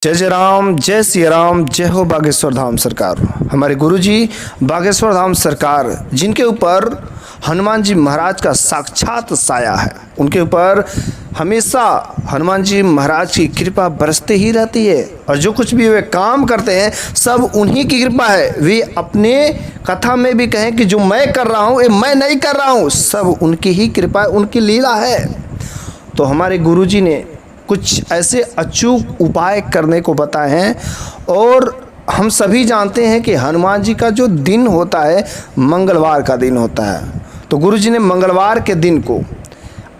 जय जय राम, जय श्री राम, जय हो बागेश्वर धाम सरकार। हमारे गुरुजी बागेश्वर धाम सरकार, जिनके ऊपर हनुमान जी महाराज का साक्षात साया है, उनके ऊपर हमेशा हनुमान जी महाराज की कृपा बरसते ही रहती है। और जो कुछ भी वे काम करते हैं सब उन्हीं की कृपा है। वे अपने कथा में भी कहें कि जो मैं कर रहा हूँ ये मैं नहीं कर रहा हूँ, सब उनकी ही कृपा, उनकी लीला है। तो हमारे गुरुजी ने कुछ ऐसे अचूक उपाय करने को बताए हैं। और हम सभी जानते हैं कि हनुमान जी का जो दिन होता है मंगलवार का दिन होता है। तो गुरुजी ने मंगलवार के दिन को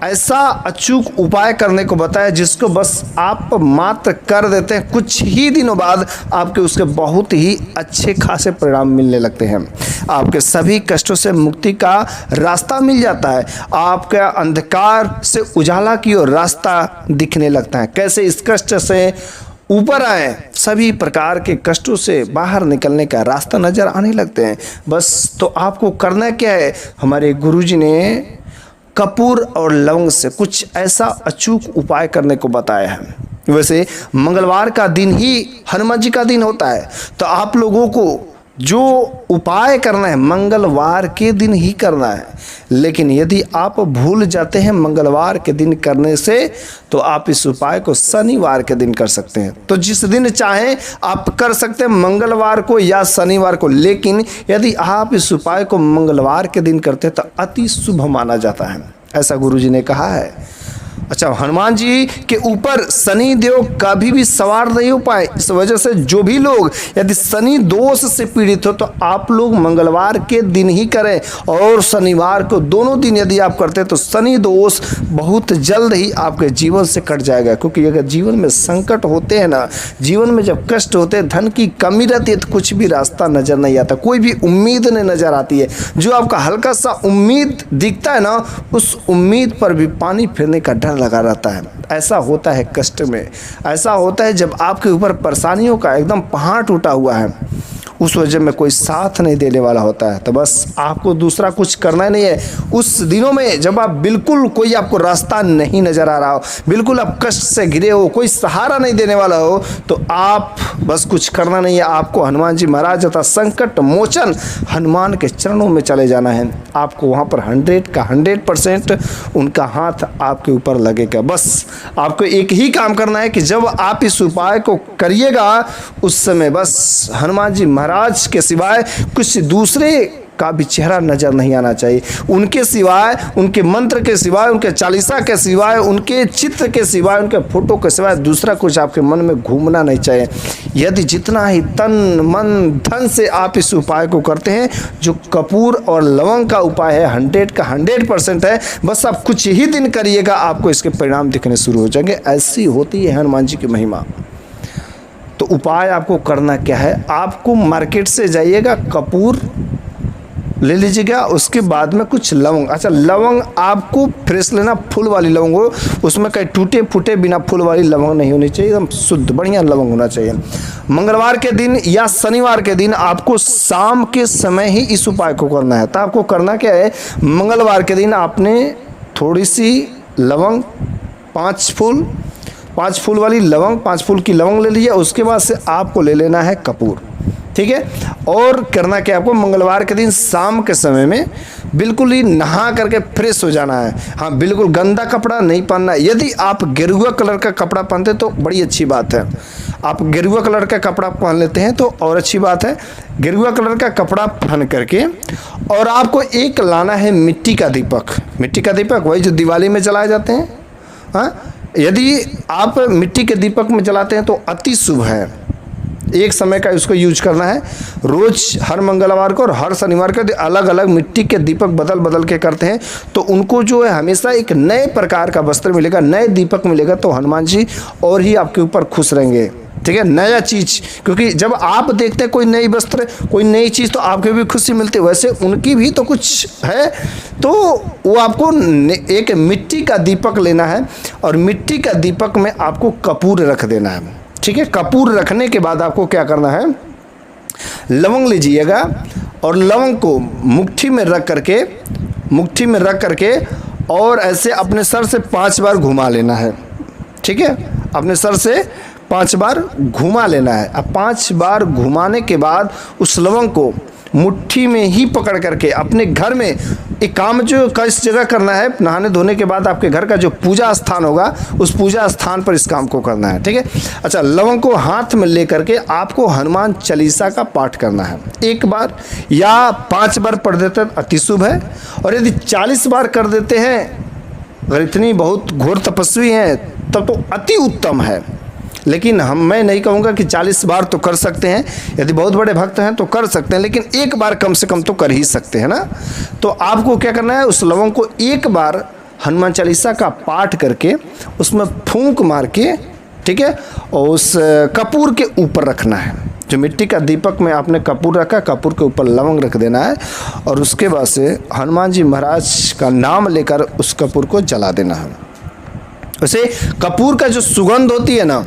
ऐसा अचूक उपाय करने को बताया जिसको बस आप मात्र कर देते हैं, कुछ ही दिनों बाद आपके उसके बहुत ही अच्छे खासे परिणाम मिलने लगते हैं। आपके सभी कष्टों से मुक्ति का रास्ता मिल जाता है। आपका अंधकार से उजाला की ओर रास्ता दिखने लगता है। कैसे इस कष्ट से ऊपर आए, सभी प्रकार के कष्टों से बाहर निकलने का रास्ता नजर आने लगते हैं। बस तो आपको करना क्या है, हमारे गुरुजी ने कपूर और लवंग से कुछ ऐसा अचूक उपाय करने को बताया है। वैसे मंगलवार का दिन ही हनुमान जी का दिन होता है, तो आप लोगों को जो उपाय करना है मंगलवार के दिन ही करना है। लेकिन यदि आप भूल जाते हैं मंगलवार के दिन करने से, तो आप इस उपाय को शनिवार के दिन कर सकते हैं। तो जिस दिन चाहें आप कर सकते हैं, मंगलवार को या शनिवार को। लेकिन यदि आप इस उपाय को मंगलवार के दिन करते हैं तो अति शुभ माना जाता है, ऐसा गुरुजी ने कहा है। अच्छा, हनुमान जी के ऊपर शनि देव कभी भी सवार नहीं हो पाए। इस वजह से जो भी लोग यदि शनि दोष से पीड़ित हो तो आप लोग मंगलवार के दिन ही करें, और शनिवार को, दोनों दिन यदि आप करते हैं तो शनि दोष बहुत जल्द ही आपके जीवन से कट जाएगा। क्योंकि अगर जीवन में संकट होते हैं ना, जीवन में जब कष्ट होते हैं, धन की कमी रहती है, तो कुछ भी रास्ता नजर नहीं आता, कोई भी उम्मीद नहीं नजर आती है। जो आपका हल्का सा उम्मीद दिखता है ना, उस उम्मीद पर भी पानी फिरने का डर लगा रहता है। ऐसा होता है कष्ट में, ऐसा होता है जब आपके ऊपर परेशानियों का एकदम पहाड़ टूटा हुआ है, उस वजह में कोई साथ नहीं देने वाला होता है। तो बस आपको दूसरा कुछ करना ही नहीं है। उस दिनों में जब आप बिल्कुल कोई आपको रास्ता नहीं नजर आ रहा हो, बिल्कुल आप कष्ट से घिरे हो, कोई सहारा नहीं देने वाला हो, तो आप बस कुछ करना नहीं है। आपको हनुमान जी महाराज तथा संकट मोचन हनुमान के चरणों में चले जाना है। आपको वहाँ पर 100 का 100% उनका हाथ आपके ऊपर लगेगा। बस आपको एक ही काम करना है कि जब आप इस उपाय को करिएगा, उस समय बस हनुमान जी महाराज के सिवाय कुछ दूसरे का भी चेहरा नजर नहीं आना चाहिए। उनके सिवाय, उनके मंत्र के सिवाय, उनके चालीसा के सिवाय, उनके चित्र के सिवाय, उनके फोटो के सिवाय दूसरा कुछ आपके मन में घूमना नहीं चाहिए। यदि जितना ही तन मन धन से आप इस उपाय को करते हैं, जो कपूर और लवंग का उपाय है 100 का 100% है, बस आप कुछ ही दिन करिएगा, आपको इसके परिणाम दिखने शुरू हो जाएंगे। ऐसी होती है हनुमान जी की महिमा। तो उपाय आपको करना क्या है, आपको मार्केट से जाइएगा, कपूर ले लीजिएगा, उसके बाद में कुछ लवंग। अच्छा, लवंग आपको फ्रेश लेना, फूल वाली लवंग हो, उसमें कहीं टूटे फूटे बिना फूल वाली लवंग नहीं होनी चाहिए, एकदम शुद्ध बढ़िया लवंग होना चाहिए। मंगलवार के दिन या शनिवार के दिन आपको शाम के समय ही इस उपाय को करना है। तो आपको करना क्या है, मंगलवार के दिन आपने थोड़ी सी लवंग, 5 फूल वाली लवंग, 5 फूल की लवंग ले लीजिए। उसके बाद से आपको ले लेना है कपूर, ठीक है। और करना क्या, आपको मंगलवार के दिन शाम के समय में बिल्कुल ही नहा करके फ्रेश हो जाना है। हाँ, बिल्कुल गंदा कपड़ा नहीं पहनना है। यदि आप गेरुआ कलर का कपड़ा पहनते तो बड़ी अच्छी बात है। आप गेरुआ कलर का कपड़ा पहन लेते हैं तो और अच्छी बात है। गेरुआ कलर का कपड़ा पहन करके, और आपको एक लाना है मिट्टी का दीपक। मिट्टी का दीपक वही जो दिवाली में जलाए जाते हैं। हाँ, यदि आप मिट्टी के दीपक में जलाते हैं तो अति शुभ है। एक समय का उसको यूज करना है। रोज हर मंगलवार को और हर शनिवार को अलग अलग मिट्टी के दीपक बदल बदल के करते हैं, तो उनको जो है हमेशा एक नए प्रकार का वस्त्र मिलेगा, नए दीपक मिलेगा, तो हनुमान जी और ही आपके ऊपर खुश रहेंगे, ठीक है। नया चीज़, क्योंकि जब आप देखते हैं कोई नई वस्त्र, कोई नई चीज़, तो आपको भी खुशी मिलती है। वैसे उनकी भी तो कुछ है, तो वो आपको एक मिट्टी का दीपक लेना है, और मिट्टी का दीपक में आपको कपूर रख देना है, ठीक है। कपूर रखने के बाद आपको क्या करना है, लवंग लीजिएगा, और लवंग को मुट्ठी में रख करके और ऐसे अपने सर से 5 बार घुमा लेना है, ठीक है। अपने सर से 5 बार घुमा लेना है। अब 5 बार घुमाने के बाद उस लवंग को मुट्ठी में ही पकड़ करके अपने घर में एक काम जो किस जगह करना है, नहाने धोने के बाद आपके घर का जो पूजा स्थान होगा उस पूजा स्थान पर इस काम को करना है। ठीक है। अच्छा, लवंग को हाथ में लेकर के आपको हनुमान चालीसा का पाठ करना है। 1 बार या 5 बार पढ़ देते हैं अति शुभ है, और यदि 40 बार कर देते हैं, अगर इतनी बहुत घोर तपस्वी हैं तब तो अति उत्तम है। लेकिन मैं नहीं कहूँगा कि 40 बार तो कर सकते हैं, यदि बहुत बड़े भक्त हैं तो कर सकते हैं, लेकिन 1 बार कम से कम तो कर ही सकते हैं ना। तो आपको क्या करना है, उस लवंग को 1 बार हनुमान चालीसा का पाठ करके उसमें फूंक मार के, ठीक है, और उस कपूर के ऊपर रखना है। जो मिट्टी का दीपक में आपने कपूर रखा, कपूर के ऊपर लवंग रख देना है, और उसके बाद से हनुमान जी महाराज का नाम लेकर उस कपूर को जला देना है। वैसे कपूर का जो सुगंध होती है ना,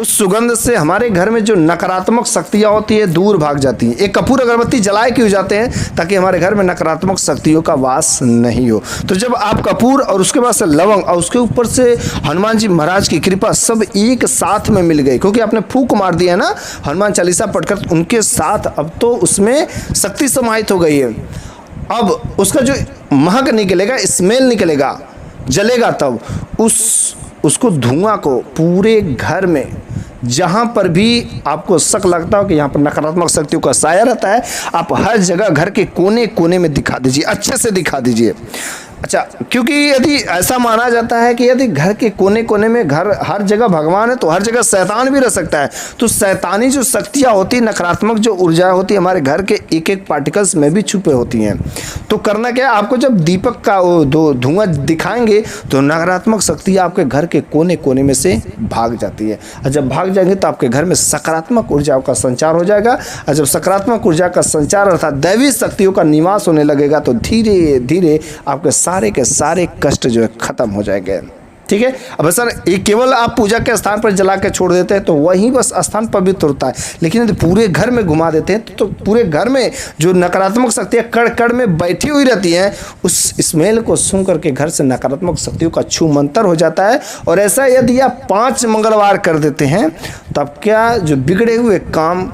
उस सुगंध से हमारे घर में जो नकारात्मक शक्तियाँ होती है दूर भाग जाती हैं। एक कपूर अगरबत्ती जलाए क्यों जाते हैं, ताकि हमारे घर में नकारात्मक शक्तियों का वास नहीं हो। तो जब आप कपूर और उसके बाद से लवंग और उसके ऊपर से हनुमान जी महाराज की कृपा सब एक साथ में मिल गई, क्योंकि आपने फूंक मार दिया ना हनुमान चालीसा पढ़कर उनके साथ, अब तो उसमें शक्ति समाहित हो गई है। अब उसका जो महक निकलेगा, स्मेल निकलेगा, जलेगा, तब उसको धुआं को पूरे घर में जहाँ पर भी आपको शक लगता हो कि यहाँ पर नकारात्मक शक्तियों का साया रहता है, आप हर जगह घर के कोने कोने में दिखा दीजिए, अच्छे से दिखा दीजिए। अच्छा, क्योंकि यदि ऐसा माना जाता है कि यदि घर के कोने कोने में घर हर जगह भगवान है तो हर जगह शैतान भी रह सकता है। तो शैतानी जो शक्तियाँ होती, नकारात्मक जो ऊर्जा होती है, हमारे घर के एक एक पार्टिकल्स में भी छुपे होती हैं। तो करना क्या है, आपको जब दीपक का धुआं दिखाएंगे तो नकारात्मक शक्तियाँ आपके घर के कोने कोने में से भाग जाती है, और जब भाग जाएंगे तो आपके घर में सकारात्मक ऊर्जाओं का संचार हो जाएगा। और जब सकारात्मक ऊर्जा का संचार अर्थात दैवी शक्तियों का निवास होने लगेगा तो धीरे धीरे आपके सारे के सारे कष्ट जो है खत्म हो जाएंगे। ठीक है। अब सर ये केवल आप पूजा के स्थान पर जला के छोड़ देते हैं तो वहीं बस स्थान पवित्र होता है, लेकिन यदि पूरे घर में घुमा देते हैं तो पूरे घर में जो नकारात्मक शक्तियाँ कड़ कड़ में बैठी हुई रहती हैं, उस स्मेल को सूंघ करके घर से नकारात्मक शक्तियों का छूमंतर हो जाता है। और ऐसा यदि आप 5 मंगलवार कर देते हैं तो आप क्या जो बिगड़े हुए काम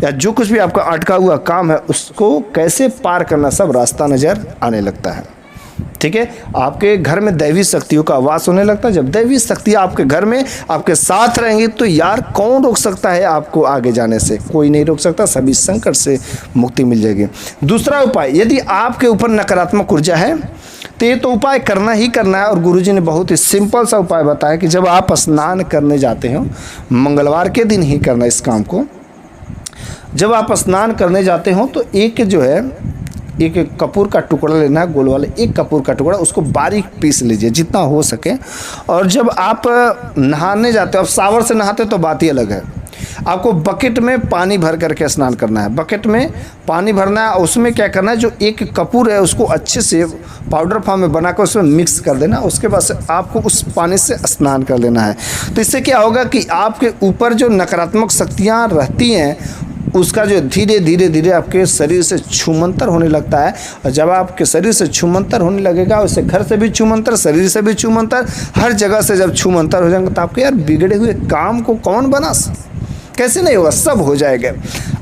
या जो कुछ भी आपका अटका हुआ काम है उसको कैसे पार करना सब रास्ता नज़र आने लगता है। ठीक है। आपके घर में दैवी शक्तियों का वास होने लगता है। जब दैवी शक्तियाँ आपके घर में आपके साथ रहेंगी तो यार कौन रोक सकता है आपको आगे जाने से, कोई नहीं रोक सकता, सभी संकट से मुक्ति मिल जाएगी। दूसरा उपाय, यदि आपके ऊपर नकारात्मक ऊर्जा है तो ये तो उपाय करना ही करना है, और गुरुजी ने बहुत ही सिंपल सा उपाय बताया कि जब आप स्नान करने जाते हो, मंगलवार के दिन ही करना इस काम को। जब आप स्नान करने जाते हो तो एक कपूर का टुकड़ा लेना है, गोल वाले एक कपूर का टुकड़ा, उसको बारीक पीस लीजिए जितना हो सके। और जब आप नहाने जाते हो, अब शावर से नहाते तो बात ही अलग है, आपको बकेट में पानी भर करके स्नान करना है। बकेट में पानी भरना है, उसमें क्या करना है, जो एक कपूर है उसको अच्छे से पाउडर फॉर्म में बनाकर उसमें मिक्स कर देना। उसके बाद से आपको उस पानी से स्नान कर लेना है। तो इससे क्या होगा कि आपके ऊपर जो नकारात्मक शक्तियाँ रहती हैं उसका जो धीरे धीरे धीरे आपके शरीर से छूमंतर होने लगता है। और जब आपके शरीर से छूमंतर होने लगेगा, उससे घर से भी छूमंतर, शरीर से भी छूमंतर, हर जगह से जब छूमंतर हो जाएंगे तो आपके यार बिगड़े हुए काम को कौन बना, कैसे नहीं होगा, सब हो जाएगा।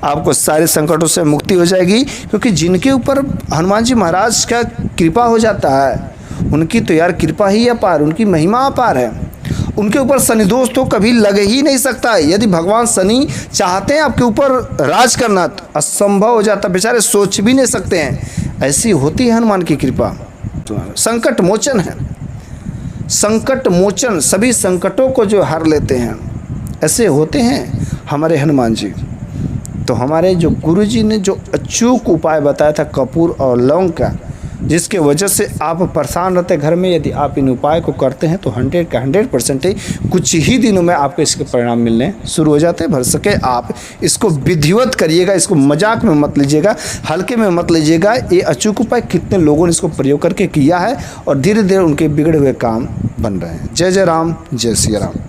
आपको सारे संकटों से मुक्ति हो जाएगी, क्योंकि जिनके ऊपर हनुमान जी महाराज का कृपा हो जाता है उनकी तो यार कृपा ही अपार, उनकी महिमा अपार है। उनके ऊपर शनि दोष तो कभी लग ही नहीं सकता। यदि भगवान शनि चाहते हैं आपके ऊपर राज करना तो असंभव हो जाता, बेचारे सोच भी नहीं सकते हैं। ऐसी होती है हनुमान की कृपा। संकट मोचन है, संकट मोचन, सभी संकटों को जो हर लेते हैं, ऐसे होते हैं हमारे हनुमान जी। तो हमारे जो गुरुजी ने जो अचूक उपाय बताया था कपूर और लौंग का, जिसके वजह से आप परेशान रहते घर में, यदि आप इन उपाय को करते हैं तो 100 का 100% ही कुछ ही दिनों में आपको इसके परिणाम मिलने शुरू हो जाते हैं। भर सके आप इसको विधिवत करिएगा, इसको मजाक में मत लीजिएगा, हल्के में मत लीजिएगा। ये अचूक उपाय कितने लोगों ने इसको प्रयोग करके किया है और धीरे धीरे उनके बिगड़े हुए काम बन रहे हैं। जय जय राम, जय सिया राम।